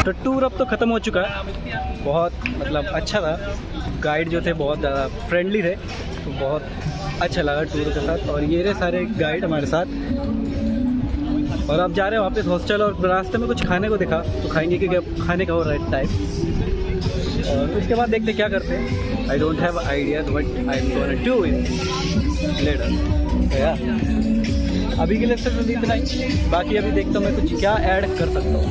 तो टूर अब तो ख़त्म हो चुका है। बहुत मतलब अच्छा था, गाइड जो थे बहुत ज़्यादा फ्रेंडली थे, तो बहुत अच्छा लगा टूर के साथ। और ये रहे सारे गाइड हमारे साथ, और अब जा रहे हैं वापस हॉस्टल। और रास्ते में कुछ खाने को दिखा तो खाएंगे, क्योंकि अब खाने का हो रहा है टाइम। और उसके बाद देखते क्या करते हैं। I don't have idea but I am gonna do it later. अभी के लिए सिर्फ इतना ही, बाकी अभी देखता हूँ मैं कुछ क्या ऐड कर सकता हूँ।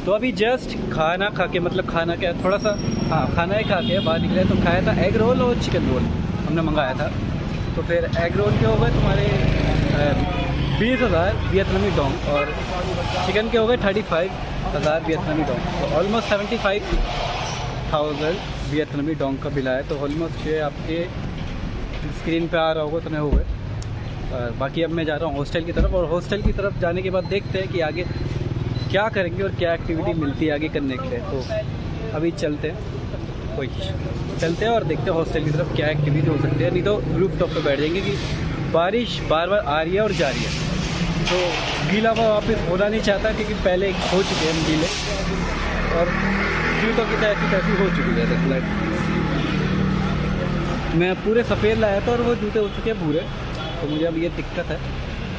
तो अभी जस्ट खाना खा के, मतलब खाना क्या थोड़ा सा, हाँ खाना ही खा के बाहर निकले। तो खाया था एग रोल और चिकन रोल हमने मंगाया था। तो फिर एग रोल के हो गए तुम्हारे 20,000 वियतनामी डोंग, और चिकन के हो गए 35,000 वियतनामी डोंग। तो ऑलमोस्ट 75,000 वियतनामी डोंग का बिल आया। तो ऑलमोस्ट ये आपके स्क्रीन पे आ रहा होगा, तो नहीं हो गए। बाकी अब मैं जा रहा हूँ हॉस्टल की तरफ, और हॉस्टल की तरफ जाने के बाद देखते हैं कि आगे क्या करेंगे और क्या एक्टिविटी मिलती है आगे करने के लिए। तो अभी चलते हैं और देखते हैं हॉस्टल की तरफ क्या एक्टिविटी हो सकती है। नहीं तो रूफ टॉप पर बैठ जाएंगे, कि बारिश बार बार आ रही है और जा रही है, तो गीला हुआ वापस होना नहीं चाहता, क्योंकि पहले हो चुके हैं हम गीले, और जूतों की तैसी हो चुकी है फ्लाइट। मैं पूरे सफ़ेद लाया था और वो जूते हो चुके हैं भूरे, तो मुझे अब ये दिक्कत है।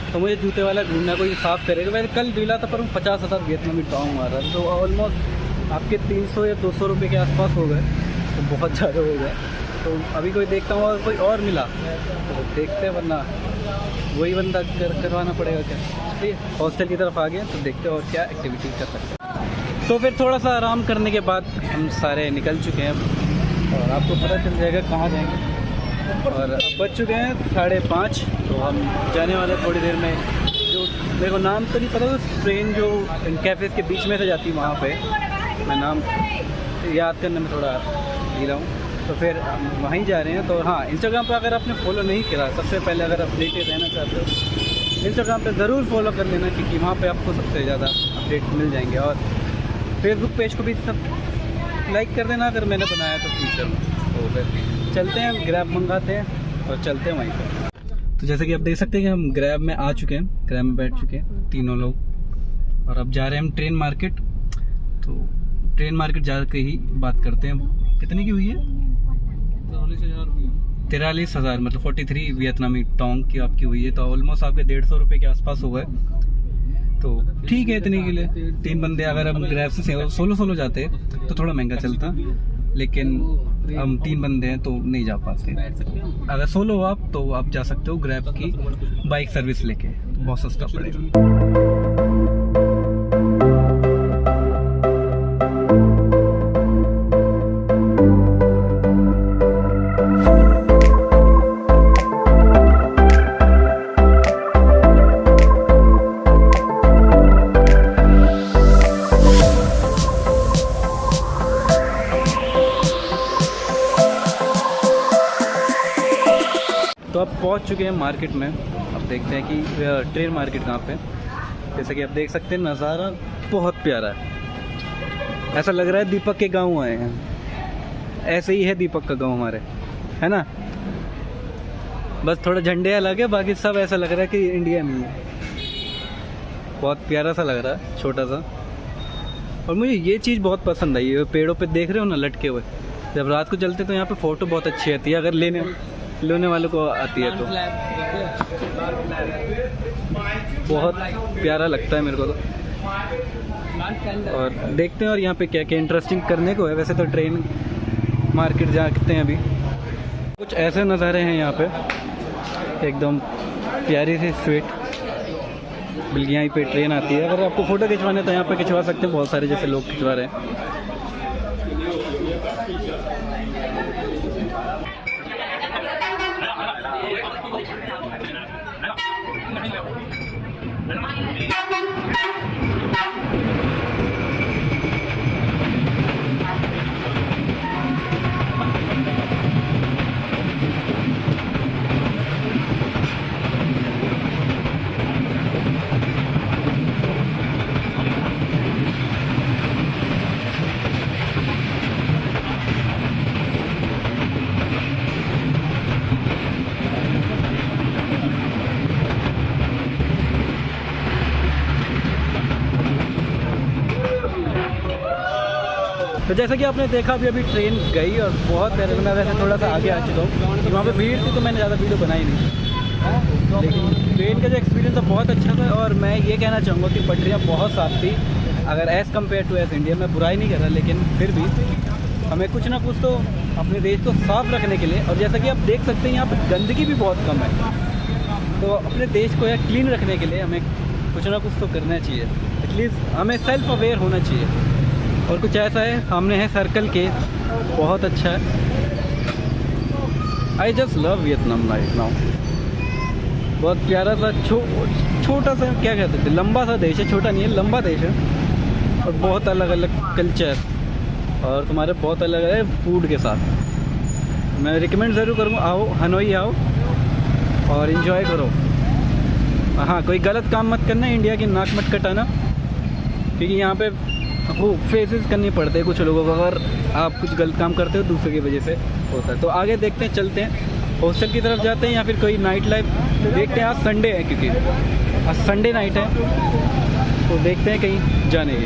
तो मुझे जूते वाला ढूंढना, कोई साफ़ करेगा। मैंने कल ढीला था पर 50,000 वियतनामी डोंग मारा, तो ऑलमोस्ट आपके 300 या 200 रुपये के आसपास हो गए, तो बहुत ज़्यादा हो गए। तो अभी कोई देखता हूँ और कोई और मिला तो देखते हैं, वरना वही बंदा करवाना पड़ेगा क्या। ठीक है, हॉस्टल की तरफ आ गए, तो देखते हैं और क्या एक्टिविटी कर सकते हैं। तो फिर थोड़ा सा आराम करने के बाद हम सारे निकल चुके हैं, और आपको पता चल जाएगा कहाँ जाएंगे। और अब बज चुके हैं 5:30, तो हम जाने वाले थोड़ी देर में। जो मेरे को नाम तो नहीं पता, तो ट्रेन जो कैफ़े के बीच में से जाती है वहाँ पे, मैं नाम याद करने में थोड़ा ढीला हूँ। तो फिर हम वहीं जा रहे हैं। तो हाँ, इंस्टाग्राम पर अगर आपने फॉलो नहीं करा, सबसे पहले अगर अपडेटेड रहना चाहते हो इंस्टाग्राम पे ज़रूर फॉलो कर लेना, क्योंकि वहाँ पे आपको सबसे ज़्यादा अपडेट मिल जाएंगे। और फेसबुक पेज को भी सब लाइक कर देना अगर मैंने बनाया तो फ्यूचर में। तो फिर चलते हैं, ग्रैब मंगाते हैं और चलते हैं वहीं पर। तो जैसे कि आप देख सकते हैं कि हम ग्रैब में आ चुके हैं, ग्रैब में बैठ चुके हैं तीनों लोग, और अब जा रहे हैं हम ट्रेन मार्केट। तो ट्रेन मार्केट जा के ही बात करते हैं। कितने की हुई है? 43,000, मतलब 43 वियतनामी डोंग की आपकी हुई है। तो ऑलमोस्ट आपके 150 रुपये के आसपास हो गए। तो ठीक है, इतने के लिए 3 बंदे, अगर हम ग्रैब से सोलो जाते तो थोड़ा महंगा चलता, लेकिन हम 3 बंदे हैं तो नहीं जा पाते। अगर सोलो हो आप तो आप जा सकते हो ग्रैब की बाइक सर्विस लेके, तो बहुत सस्ता पड़ेगा। तो अब पहुंच चुके हैं मार्केट में। अब देखते हैं कि ट्रेन मार्केट कहाँ पे। जैसे कि आप देख सकते हैं, नज़ारा बहुत प्यारा है। ऐसा लग रहा है दीपक के गांव आए हैं। ऐसे ही है दीपक का गांव हमारे, है ना। बस थोड़ा झंडे अलग है, बाकी सब ऐसा लग रहा है कि इंडिया में है। बहुत प्यारा सा लग रहा है, छोटा सा। और मुझे ये चीज़ बहुत पसंद आई है, पेड़ों पे देख रहे हो ना लटके हुए, जब रात को चलते तो यहाँ पे फ़ोटो बहुत अच्छी आती है, अगर लेने वालों को आती है तो बहुत प्यारा लगता है मेरे को तो। और देखते हैं और यहाँ पे क्या क्या इंटरेस्टिंग करने को है। वैसे तो ट्रेन मार्केट जाते हैं, अभी कुछ ऐसे नज़ारे हैं यहाँ पे, एकदम प्यारी सी स्वीट। बल्कि यहीं पे ट्रेन आती है, अगर आपको फ़ोटो खिंचवाने तो यहाँ पे खिंचवा सकते हैं, बहुत सारे जैसे लोग खिंचवा रहे हैं। तो जैसा कि आपने देखा अभी ट्रेन गई और बहुत पहले मैं वैसे थोड़ा सा आगे आ चुका हूँ, वहाँ पे भीड़ थी तो मैंने ज़्यादा वीडियो बनाई नहीं, लेकिन ट्रेन का जो एक्सपीरियंस था बहुत अच्छा था। और मैं ये कहना चाहूँगा कि पटरियाँ बहुत साफ़ थी, अगर as compare to as India, मैं बुराई नहीं कर रहा, लेकिन फिर भी हमें कुछ ना कुछ तो अपने देश को साफ़ रखने के लिए, और जैसा कि आप देख सकते हैं यहाँ पर गंदगी भी बहुत कम है, तो अपने देश को या क्लीन रखने के लिए हमें कुछ ना कुछ तो करना चाहिए, एटलीस्ट हमें सेल्फ अवेयर होना चाहिए। और कुछ ऐसा है, सामने है सर्कल के, बहुत अच्छा है। I just love Vietnam right now. बहुत प्यारा सा छोटा सा, क्या कहते थे, लंबा सा देश है, छोटा नहीं है, लंबा देश है, और बहुत अलग अलग कल्चर और तुम्हारे बहुत अलग अलग फूड के साथ। मैं रिकमेंड ज़रूर करूँगा, आओ हनोई आओ और इन्जॉय करो। हाँ, कोई गलत काम मत करना, इंडिया की नाक मत कटाना, क्योंकि यहाँ पे वो फेसेस करनी पड़ते हैं कुछ लोगों को, अगर आप कुछ गलत काम करते हो दूसरे की वजह से होता है। तो आगे देखते हैं, चलते हैं हॉस्टल की तरफ जाते हैं या फिर कोई नाइट लाइफ देखते हैं। आज संडे है, क्योंकि आज संडे नाइट है, तो देखते हैं कहीं जाने की।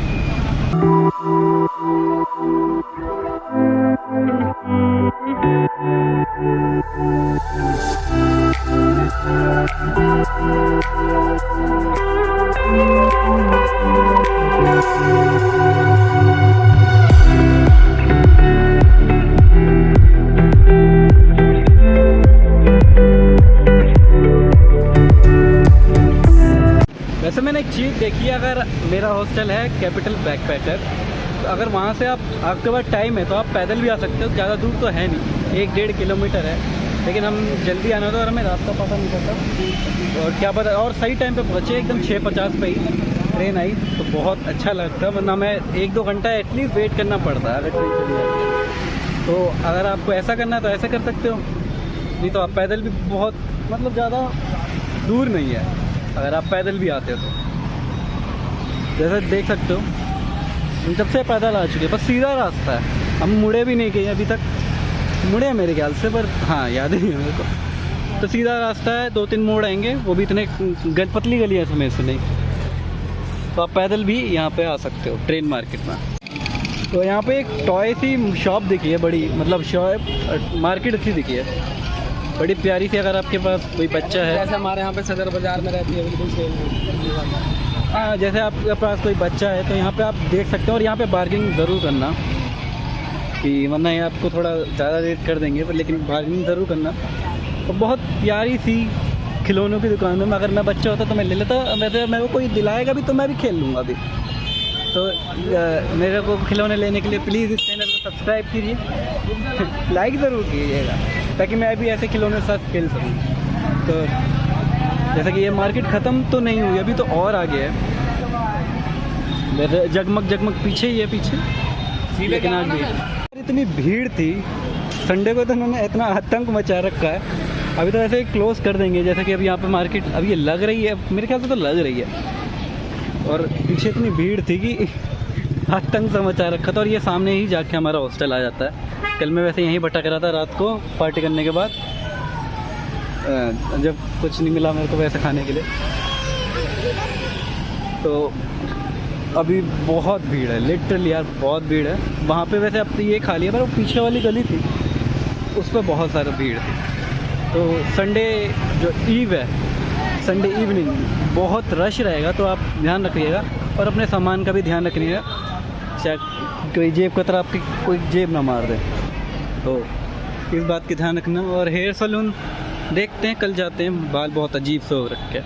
वैसे मैंने एक चीज़ देखी है, अगर मेरा हॉस्टल है कैपिटल बैकपैकर, तो अगर वहाँ से आपके पास टाइम है तो आप पैदल भी आ सकते हो, ज़्यादा दूर तो है नहीं, 1-1.5 किलोमीटर है, लेकिन हम जल्दी आना था और हमें रास्ता पता नहीं चलता, और क्या पता, और सही टाइम पे पहुँचे, एकदम 6:50 पे ही ट्रेन आई, तो बहुत अच्छा लगता, वरना मैं 1-2 घंटा एटलीस्ट वेट करना पड़ता है अगर ट्रेन चली जाती है। तो अगर आपको ऐसा करना है तो ऐसा कर सकते हो, नहीं तो आप पैदल भी, बहुत मतलब ज़्यादा दूर नहीं है अगर आप पैदल भी आते हो तो। जैसे देख सकते हो हम जब से पैदल आ चुके हैं, बस सीधा रास्ता है, हम मुड़े भी नहीं गए अभी तक, मुड़े हैं मेरे ख्याल से, पर हाँ याद नहीं है मेरे को। तो सीधा रास्ता है, 2-3 मोड़ आएंगे, वो भी इतने पतली गली है इसमें से नहीं, तो आप पैदल भी यहाँ पे आ सकते हो ट्रेन मार्केट में। तो यहाँ पे एक टॉय सी शॉप दिखी है बड़ी, मतलब शॉप मार्केट सी दिखी है बड़ी प्यारी सी। अगर आपके पास कोई बच्चा है, जैसे हमारे यहाँ पे सदर बाजार में रहती है बिल्कुल सेम। हाँ, जैसे आपके पास कोई बच्चा है तो यहाँ पे आप देख सकते हो, और यहाँ पे बार्गेनिंग ज़रूर करना, कि वरना ये आपको थोड़ा ज़्यादा रेट कर देंगे, पर लेकिन बार्गेनिंग ज़रूर करना। तो बहुत प्यारी सी खिलौनों की दुकान है, अगर मैं बच्चा होता तो मैं ले लेता, वैसे मेरे को कोई दिलाएगा भी तो मैं भी खेल लूँगा अभी। तो मेरे को खिलौने लेने के लिए प्लीज़ इस चैनल को सब्सक्राइब कीजिए, लाइक ज़रूर कीजिएगा, ताकि मैं भी ऐसे खिलौने के साथ खेल सकूँ। तो जैसा कि ये मार्केट ख़त्म तो नहीं हुई अभी, तो और आगे है, जगमग जगमग पीछे ही है, पीछे, लेकिन आज भी इतनी भीड़ थी संडे को, तो उन्होंने इतना आतंक मचा रखा है। अभी तो ऐसे क्लोज कर देंगे, जैसे कि अभी यहाँ पे मार्केट अभी ये लग रही है, मेरे ख्याल से तो लग रही है, और पीछे इतनी भीड़ थी कि आतंक सा मचा रखा था। और ये सामने ही जाके हमारा हॉस्टल आ जाता है। कल मैं वैसे यहीं भटक रहा था रात को पार्टी करने के बाद, जब कुछ नहीं मिला मेरे को वैसे खाने के लिए, तो अभी बहुत भीड़ है, लिटरली यार बहुत भीड़ है वहाँ पे। वैसे अब तो ये खाली है, पर वो पीछे वाली गली थी उस पर बहुत सारा भीड़ थी। तो संडे जो ईव है, संडे इवनिंग बहुत रश रहेगा, तो आप ध्यान रखिएगा, और अपने सामान का भी ध्यान रखिएगा, शायद कोई जेब कतरा आपकी कोई जेब ना मार दे, तो इस बात की ध्यान रखना। और हेयर सैलून देखते हैं, कल जाते हैं, बाल बहुत अजीब से हो रखे।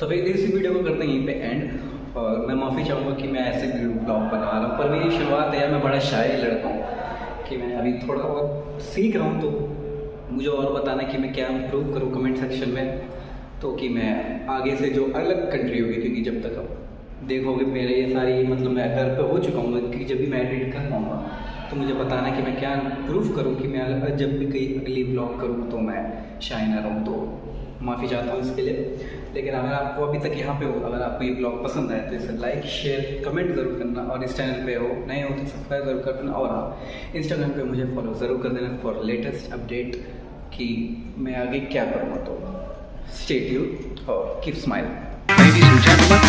तो फिर इसी वीडियो को करते हैं यहीं पे एंड, और मैं माफ़ी चाहूँगा कि मैं ऐसे ब्लॉग बना रहा हूँ, पर मेरी शुरुआत है, मैं बड़ा शाय लड़का हूँ कि मैं अभी थोड़ा बहुत सीख रहा हूँ, तो मुझे और बताना कि मैं क्या इम्प्रूव करूँ कमेंट सेक्शन में, तो कि मैं आगे से जो अलग कंट्री होगी, क्योंकि जब तक आप देखोगे मेरे ये सारी, मतलब मैं घर पे हो चुका हूँ, कि जब भी मैं एडिट कर पाऊँगा तो मुझे बताना कि मैं क्या इम्प्रूव करूँ, कि मैं जब भी कहीं अगली ब्लॉग करूँ तो मैं शाय ना रहूँ। तो माफ़ी चाहता हूँ इसके लिए। लेकिन अगर आपको अभी तक यहाँ पे हो, अगर आपको ये ब्लॉग पसंद आए तो इसे लाइक शेयर कमेंट ज़रूर करना, और इस चैनल पे हो नए हो तो सब्सक्राइब ज़रूर कर देना, और हाँ इंस्टाग्राम पे मुझे फॉलो ज़रूर कर देना फॉर लेटेस्ट अपडेट कि मैं आगे क्या करूँगा। तो स्टे ट्यून्ड और कीप स्माइलिंग।